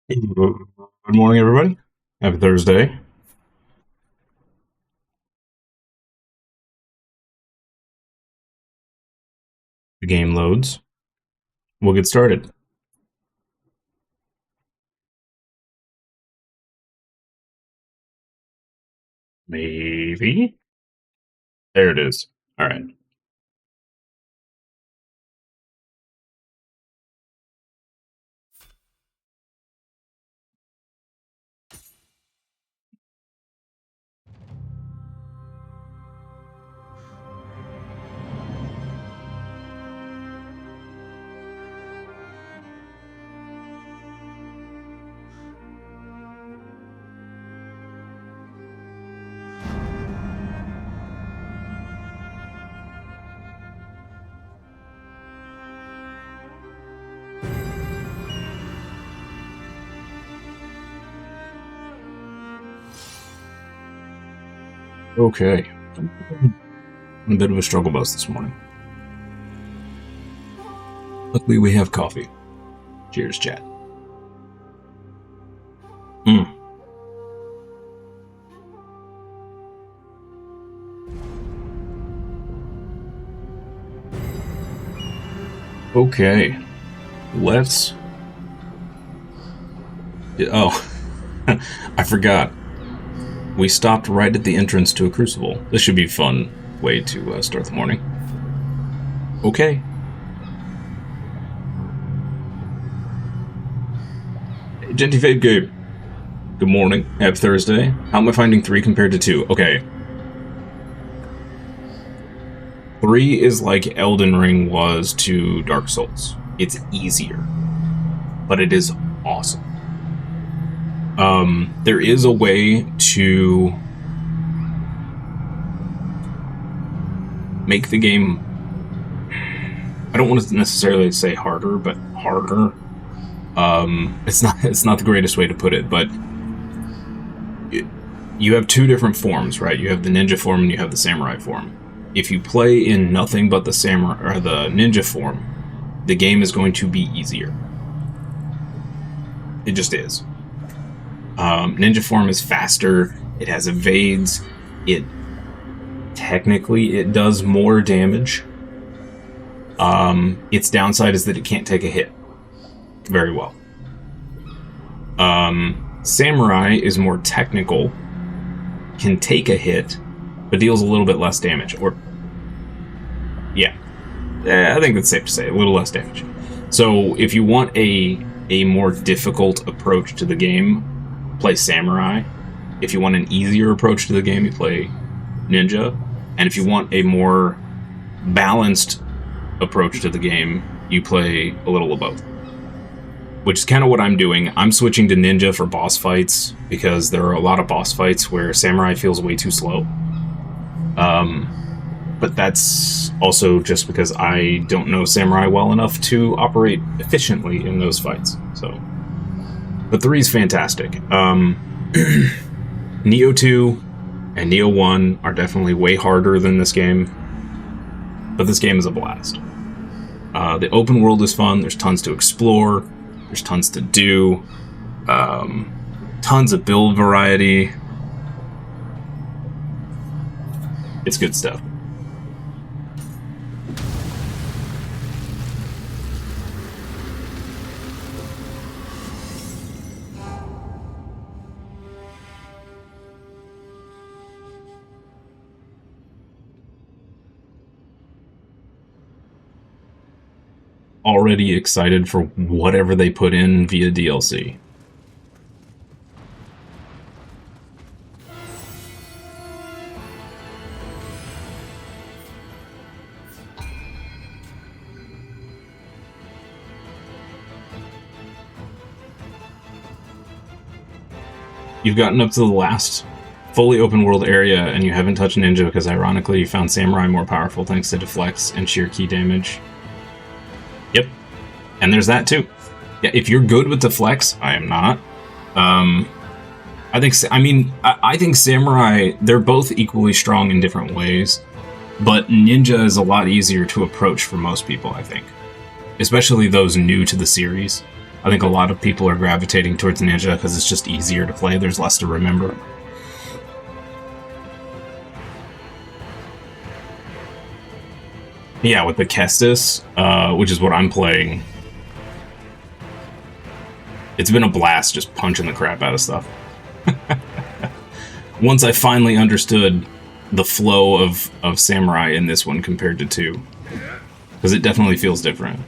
Good morning, everybody. Happy Thursday. The game loads. We'll get started. Maybe. There it is. All right. Okay. A bit of a struggle bus this morning. Luckily, we have coffee. Cheers, chat. Okay. Let's. Oh, I forgot. We stopped right at the entrance to a crucible. This should be a fun way to start the morning. Okay. Gentifade Gabe. Good morning. Happy Thursday. How am I finding 3 compared to 2? Okay. 3 is like Elden Ring was to Dark Souls. It's easier. But it is awesome. There is a way to make the game, I don't want to necessarily say harder, but harder. It's not the greatest way to put it, but you have 2 different forms, right? You have the ninja form and you have the samurai form. If you play in nothing but the samurai or the ninja form, the game is going to be easier. It just is. Ninja form is faster. It has evades. It does more damage. Its downside is that it can't take a hit very well. Samurai is more technical, can take a hit, but deals a little bit less damage. I think that's safe to say, a little less damage. So if you want a more difficult approach to the game, play Samurai. If you want an easier approach to the game, you play Ninja. And if you want a more balanced approach to the game, you play a little of both. Which is kind of what I'm doing. I'm switching to Ninja for boss fights, because there are a lot of boss fights where Samurai feels way too slow. But that's also just because I don't know Samurai well enough to operate efficiently in those fights. But 3 is fantastic. Nioh 2 and Nioh 1 are definitely way harder than this game, but this game is a blast. The open world is fun. There's tons to explore. There's tons to do. Tons of build variety. It's good stuff. Already excited for whatever they put in via DLC. You've gotten up to the last fully open world area and you haven't touched Ninja because ironically you found Samurai more powerful thanks to deflects and sheer key damage. Yep. And there's that too. Yeah, if you're good with deflects, I am not. I think Samurai, they're both equally strong in different ways, but Ninja is a lot easier to approach for most people, I think. Especially those new to the series. I think a lot of people are gravitating towards Ninja because it's just easier to play. There's less to remember. Yeah, with the Kestis, which is what I'm playing, it's been a blast just punching the crap out of stuff. Once I finally understood the flow of Samurai in this one compared to 2. Because it definitely feels different.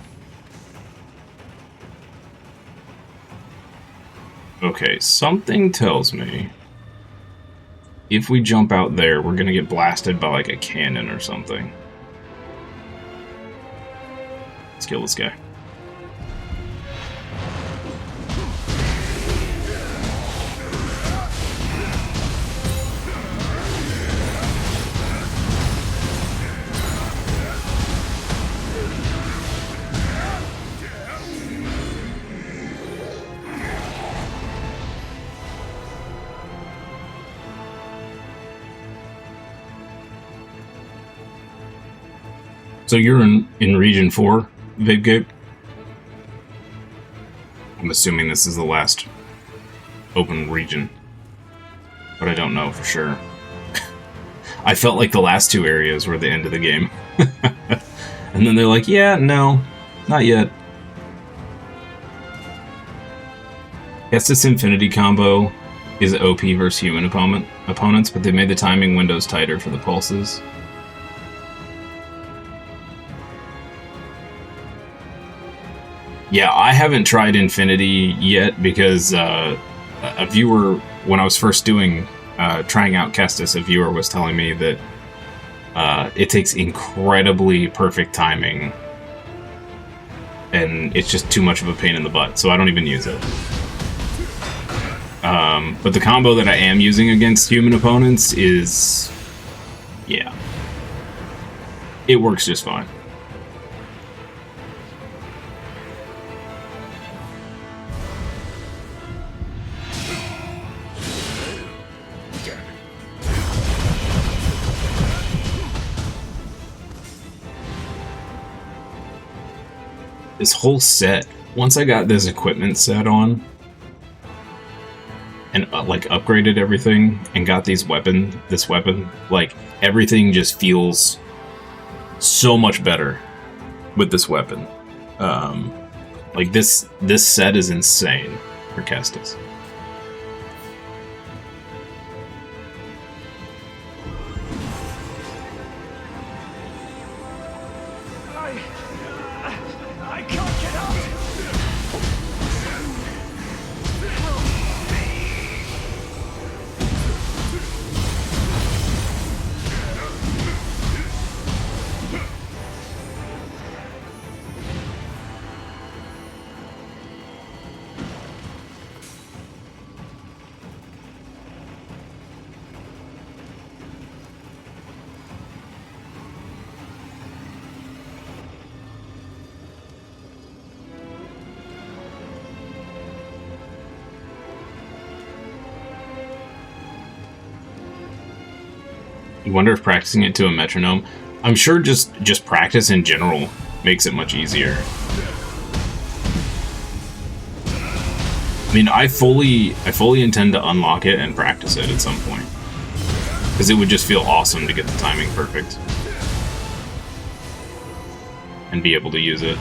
Okay, something tells me if we jump out there, we're gonna get blasted by like a cannon or something. Let's kill this guy. So you're in Region 4, VapeGape? I'm assuming this is the last open region, but I don't know for sure. I felt like the last 2 areas were the end of the game. And then they're like, yeah, no, not yet. Estus Infinity combo is OP versus human opponents, but they made the timing windows tighter for the pulses. Yeah, I haven't tried Infinity yet because a viewer, when I was first trying out Kestis, a viewer was telling me that it takes incredibly perfect timing and it's just too much of a pain in the butt, so I don't even use it. But the combo that I am using against human opponents is... yeah. It works just fine. This whole set, once I got this equipment set on and like upgraded everything and got this weapon, like everything just feels so much better with this weapon. Like this set is insane for Kestis. I wonder if practicing it to a metronome. I'm sure just practice in general makes it much easier. I mean, I fully intend to unlock it and practice it at some point, because it would just feel awesome to get the timing perfect and be able to use it.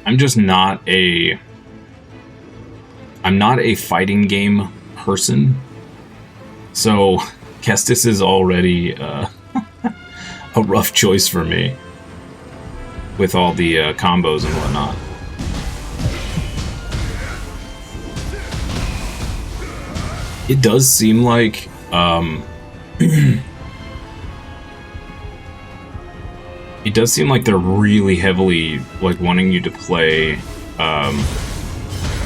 I'm not a fighting game person, so Kestis is already a rough choice for me with all the combos and whatnot. It does seem like it does seem like they're really heavily like wanting you to play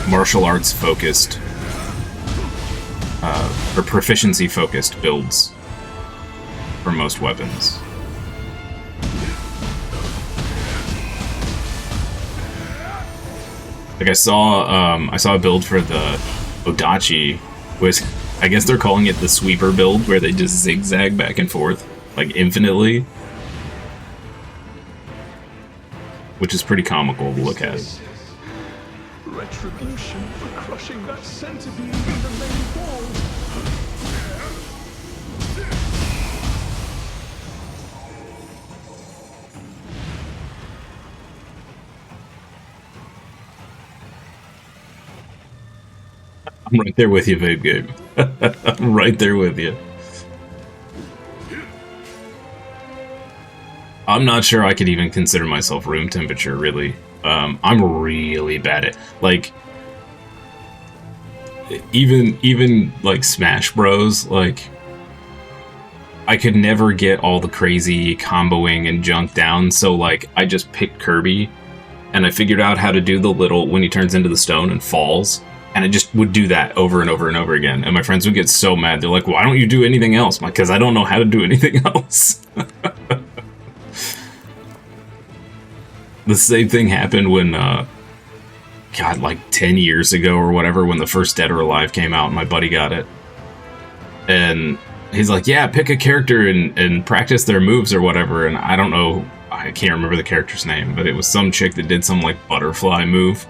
martial arts focused or proficiency focused builds for most weapons. Like I saw a build for the Odachi, was, I guess they're calling it the sweeper build, where they just zigzag back and forth like infinitely. which is pretty comical to look at. Retribution for crushing that centipede in the main wall. I'm right there with you, Vape Game. I'm right there with you. I'm not sure I could even consider myself room temperature, really. I'm really bad at, like, even like Smash Bros, like, I could never get all the crazy comboing and junk down, so like I just picked Kirby and I figured out how to do the little when he turns into the stone and falls, and I just would do that over and over and over again, and my friends would get so mad. They're like, why don't you do anything else? I'm like, because I don't know how to do anything else. The same thing happened when, God, like 10 years ago or whatever, when the first Dead or Alive came out and my buddy got it. And he's like, yeah, pick a character and practice their moves or whatever. And I don't know, I can't remember the character's name, but it was some chick that did some like butterfly move.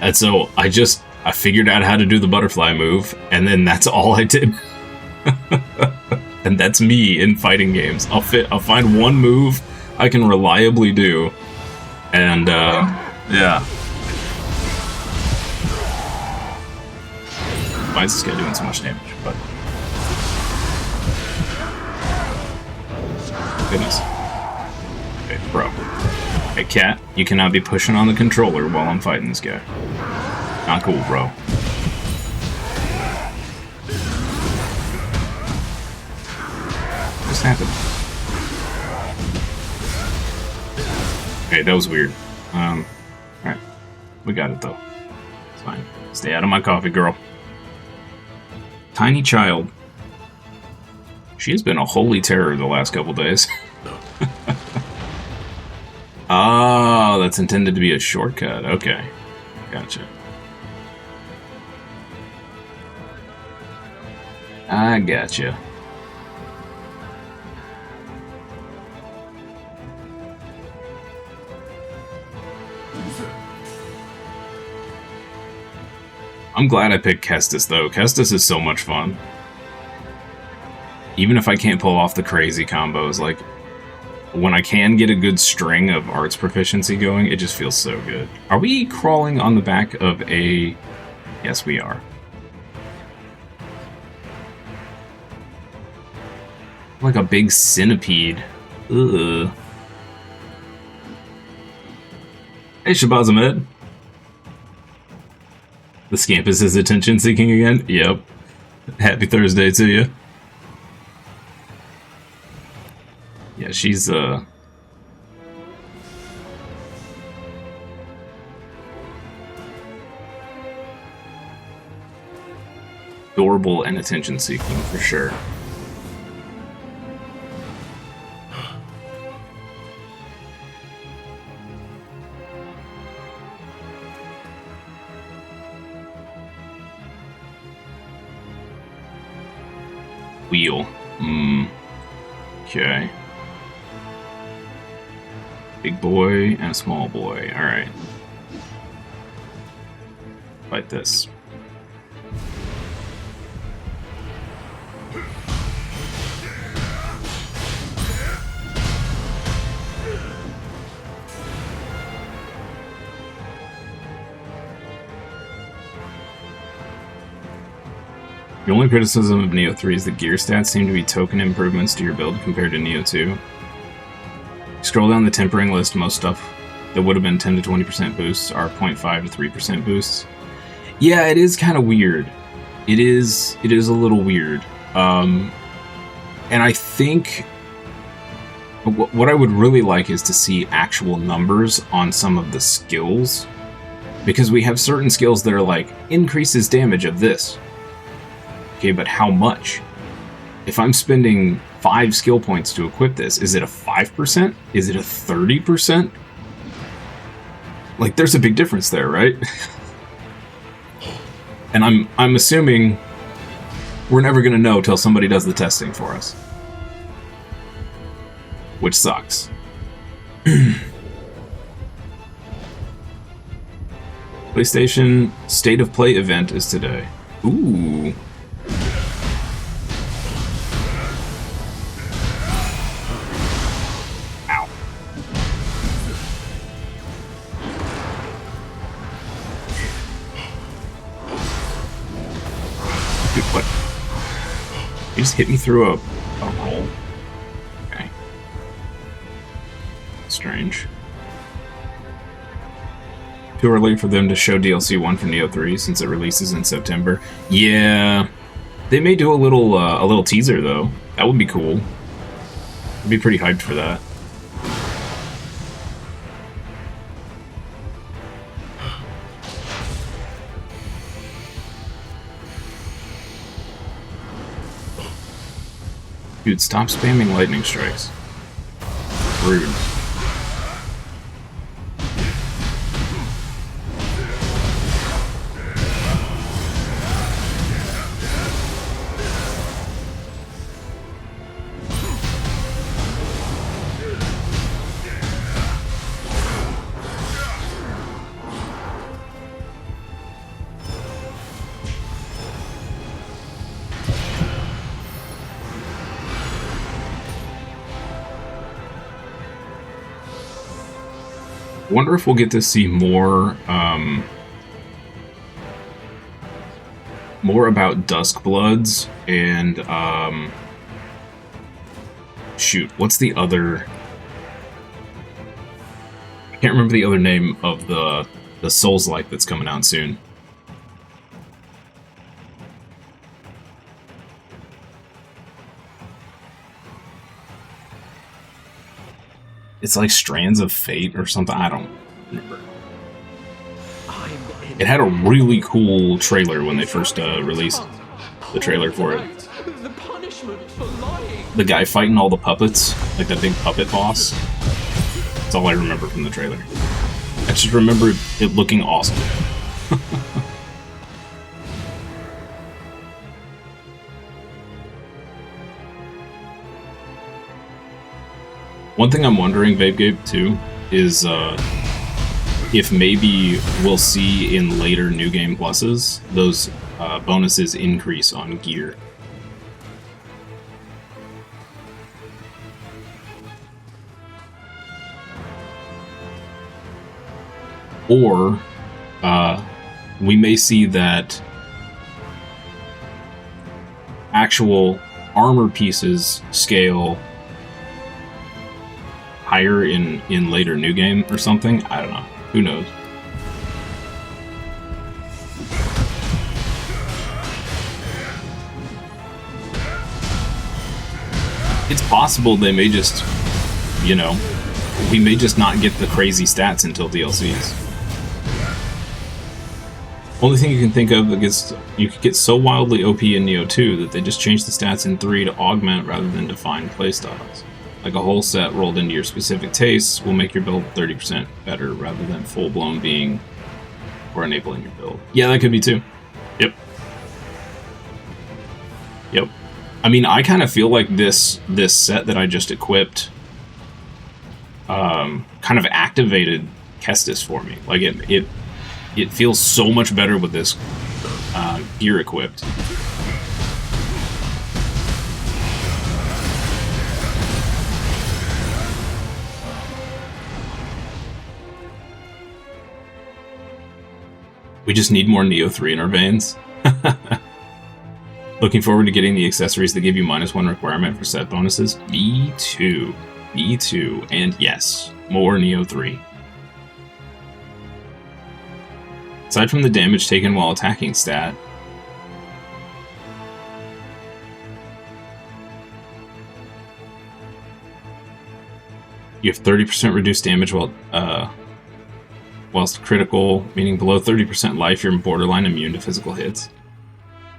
And so I figured out how to do the butterfly move, and then that's all I did. And that's me in fighting games. I'll find one move I can reliably do. And, yeah. Why is this guy doing so much damage? But goodness. Okay, bro. Hey, cat, you cannot be pushing on the controller while I'm fighting this guy. Not cool, bro. What's happening? Okay, that was weird. Alright. We got it, though. It's fine. Stay out of my coffee, girl. Tiny child. She has been a holy terror the last couple days. Oh, that's intended to be a shortcut. Okay. Gotcha. I gotcha. I'm glad I picked Kestis, though. Kestis is so much fun. Even if I can't pull off the crazy combos, like, when I can get a good string of arts proficiency going, it just feels so good. Are we crawling on the back of a... Yes, we are. Like a big centipede. Ugh. Hey, Shabazz Ahmed. The scamp is his attention seeking again? Yep. Happy Thursday to you. Yeah, she's, adorable and attention seeking, for sure. Wheel. Okay. Big boy and a small boy. Alright. Fight this. The only criticism of Nioh 3 is that gear stats seem to be token improvements to your build compared to Nioh 2. Scroll down the tempering list, most stuff that would have been 10 to 20% boosts are 0.5 to 3% boosts. Yeah, it is kind of weird. It is a little weird. And I think what I would really like is to see actual numbers on some of the skills, because we have certain skills that are like, increases damage of this. Okay, but how much? If I'm spending 5 skill points to equip this, is it a 5%? Is it a 30%? Like, there's a big difference there, right? And I'm assuming we're never gonna know till somebody does the testing for us. Which sucks. PlayStation State of Play event is today. Ooh. Ow. Dude, what? You just hit me through a hole. Okay. Strange. Too early for them to show DLC 1 for Nioh 3 since it releases in September. Yeah, they may do a little teaser though. That would be cool. I'd be pretty hyped for that. Dude, stop spamming lightning strikes. Rude. Wonder if we'll get to see more more about Duskbloods and shoot, what's the other? I can't remember the other name of the Souls-like that's coming out soon. It's like Strands of Fate or something. I don't remember. It had a really cool trailer when they first released the trailer for it. The punishment for lying. The guy fighting all the puppets, like that big puppet boss. That's all I remember from the trailer. I just remember it looking awesome. One thing I'm wondering, VapeGape, too, is if maybe we'll see in later New Game Pluses, those bonuses increase on gear. Or we may see that actual armor pieces scale higher in later New Game or something. I don't know. Who knows? It's possible they may just, you know, we may just not get the crazy stats until DLCs. Only thing you can think of that gets, you could get so wildly OP in Nioh 2 that they just changed the stats in 3 to augment rather than define playstyles. Like a whole set rolled into your specific tastes will make your build 30% better rather than full-blown being or enabling your build. Yeah, that could be too. Yep. Yep. I mean, I kind of feel like this set that I just equipped kind of activated Kestis for me. Like it feels so much better with this gear equipped. We just need more Nioh 3 in our veins. Looking forward to getting the accessories that give you -1 requirement for set bonuses. Me too. Me too. And yes, more Nioh 3. Aside from the damage taken while attacking stat, you have 30% reduced damage whilst critical, meaning below 30% life, you're borderline immune to physical hits.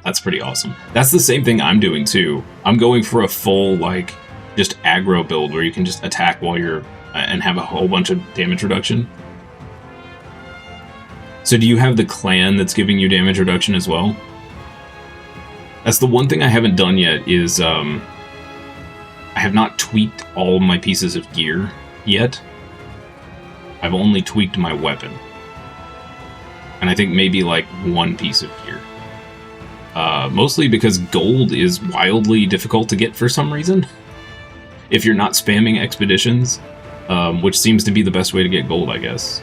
That's pretty awesome. That's the same thing I'm doing too. I'm going for a full, like, just aggro build where you can just attack while you're, and have a whole bunch of damage reduction. So do you have the clan that's giving you damage reduction as well? That's the one thing I haven't done yet is, I have not tweaked all my pieces of gear yet. I've only tweaked my weapon. And I think maybe like one piece of gear. Mostly because gold is wildly difficult to get for some reason. If you're not spamming expeditions, which seems to be the best way to get gold, I guess.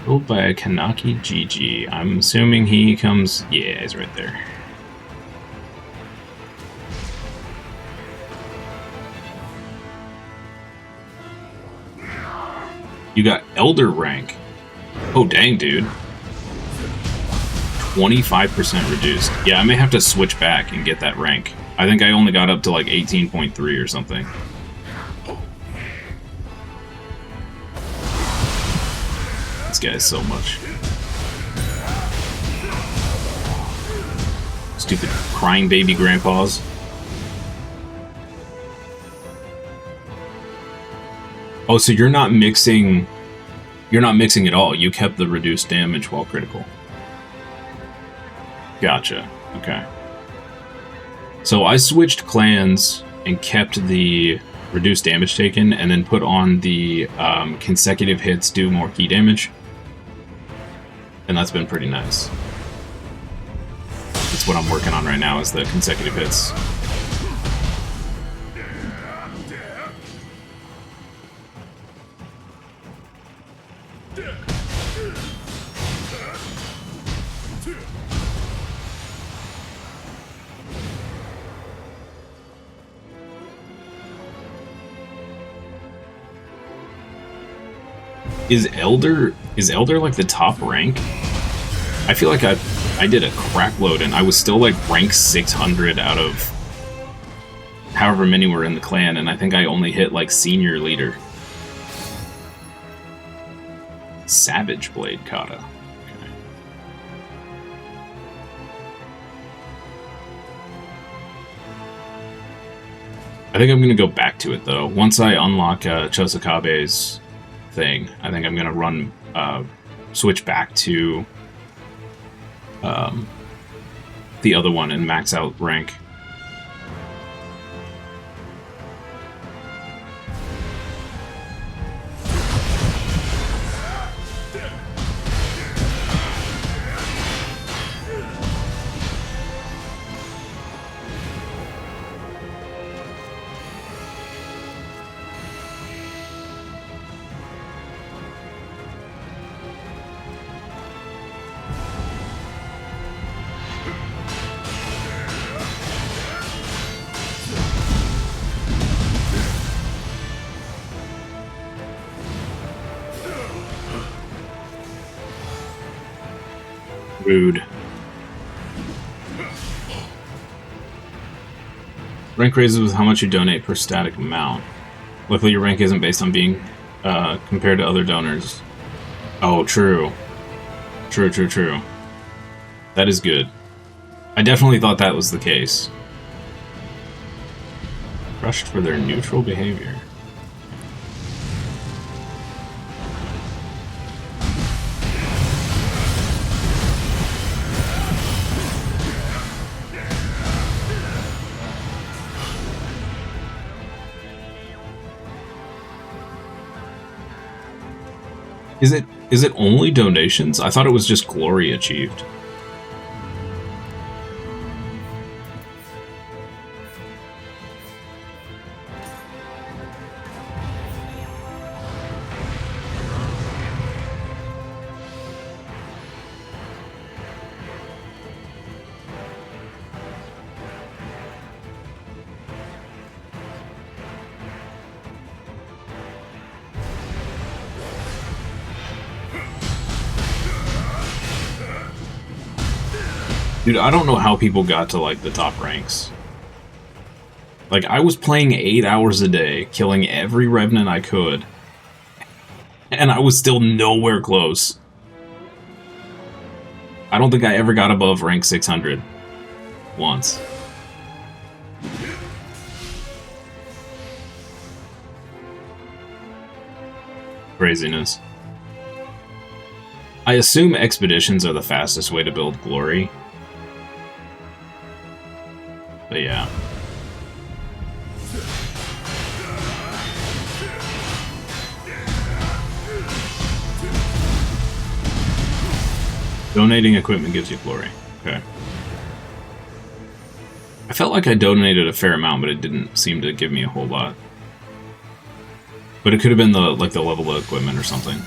Built by a Kanaki GG. I'm assuming he comes... Yeah, he's right there. You got Elder rank. Oh, dang, dude. 25% reduced. Yeah, I may have to switch back and get that rank. I think I only got up to like 18.3 or something. This guy is so much. Stupid crying baby grandpas. Oh, so you're not mixing at all. You kept the reduced damage while critical. Gotcha. Okay. So I switched clans and kept the reduced damage taken, and then put on the consecutive hits do more key damage. And that's been pretty nice. That's what I'm working on right now, is the consecutive hits. Is Elder like the top rank? I feel like I did a crap load and I was still like rank 600 out of however many were in the clan, and I think I only hit like senior leader. Savage Blade Kata. Okay. I think I'm gonna go back to it though. Once I unlock Chosakabe's thing, I think I'm gonna run switch back to the other one and max out rank. Rude. Rank raises with how much you donate per static amount. Luckily, your rank isn't based on being compared to other donors. Oh, true. True, true, true. That is good. I definitely thought that was the case. Crushed for their neutral behavior. Is it only donations? I thought it was just glory achieved. Dude, I don't know how people got to, like, the top ranks. Like, I was playing 8 hours a day, killing every Revenant I could, and I was still nowhere close. I don't think I ever got above rank 600. Once. Craziness. I assume expeditions are the fastest way to build glory. But yeah. Donating equipment gives you glory. Okay. I felt like I donated a fair amount, but it didn't seem to give me a whole lot. But it could have been the level of equipment or something.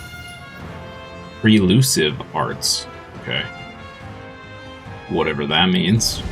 Prelusive arts. Okay. Whatever that means.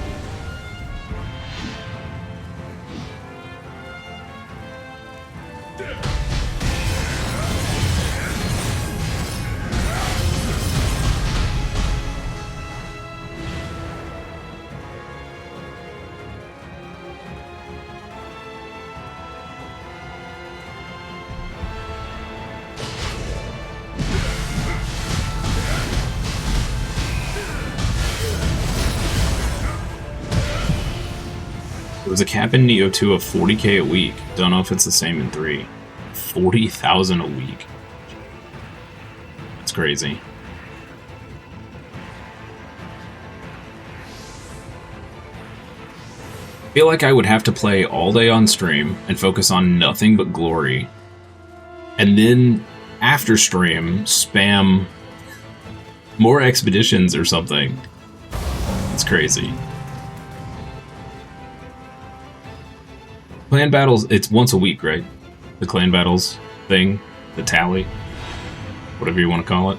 There was a cap in Nioh 2 of 40k a week. Don't know if it's the same in 3. 40,000 a week. That's crazy. I feel like I would have to play all day on stream and focus on nothing but glory. And then, after stream, spam more expeditions or something. It's crazy. Clan battles, it's once a week, right? The clan battles thing, the tally, whatever you want to call it.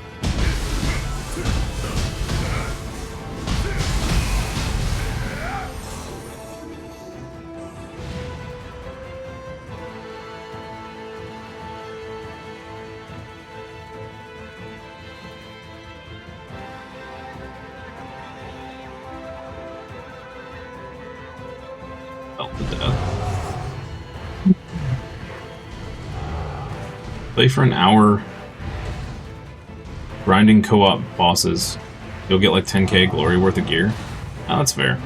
Felt the death. Play for an hour, grinding co-op bosses. You'll get like 10k glory worth of gear. Oh, that's fair.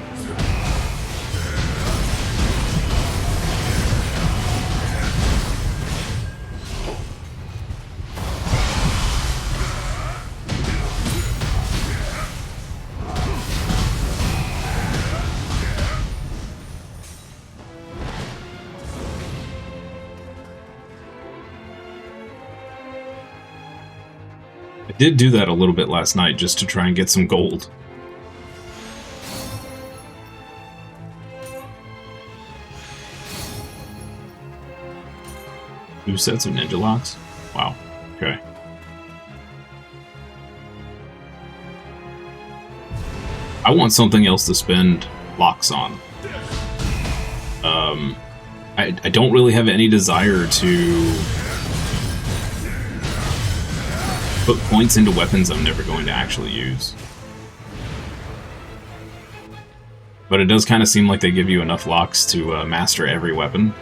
I did do that a little bit last night just to try and get some gold. Two sets of ninja locks? Wow. Okay. I want something else to spend locks on. I don't really have any desire to put points into weapons I'm never going to actually use. But it does kind of seem like they give you enough locks to master every weapon.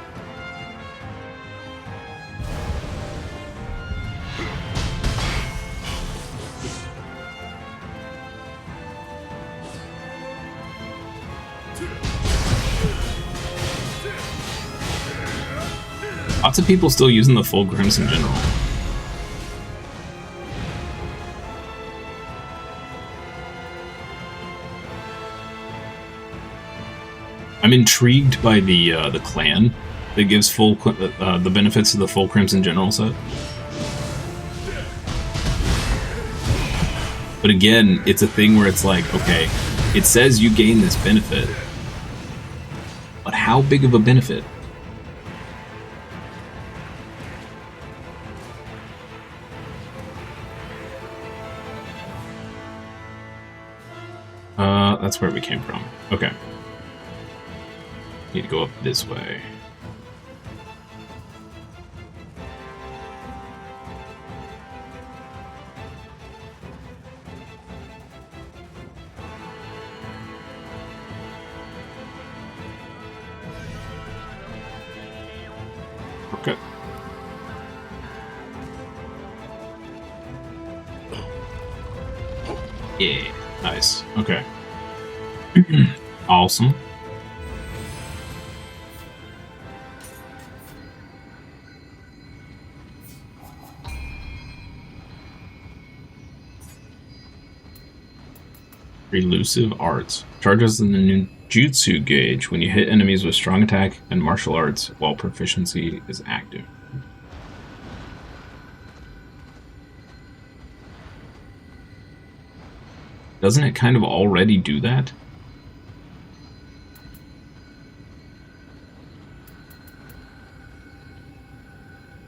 Lots of people still using the full Crimson General. I'm intrigued by the clan that gives full the benefits of the full Crimson General set. But again, it's a thing where it's like, okay, it says you gain this benefit, but how big of a benefit? That's where we came from. Okay. Need to go up this way. Okay. Yeah, nice. Okay. Awesome. Elusive arts. Charges in the ninjutsu gauge when you hit enemies with strong attack and martial arts while proficiency is active. Doesn't it kind of already do that?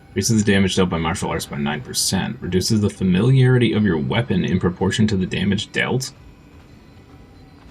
Increases the damage dealt by martial arts by 9%. Reduces the familiarity of your weapon in proportion to the damage dealt.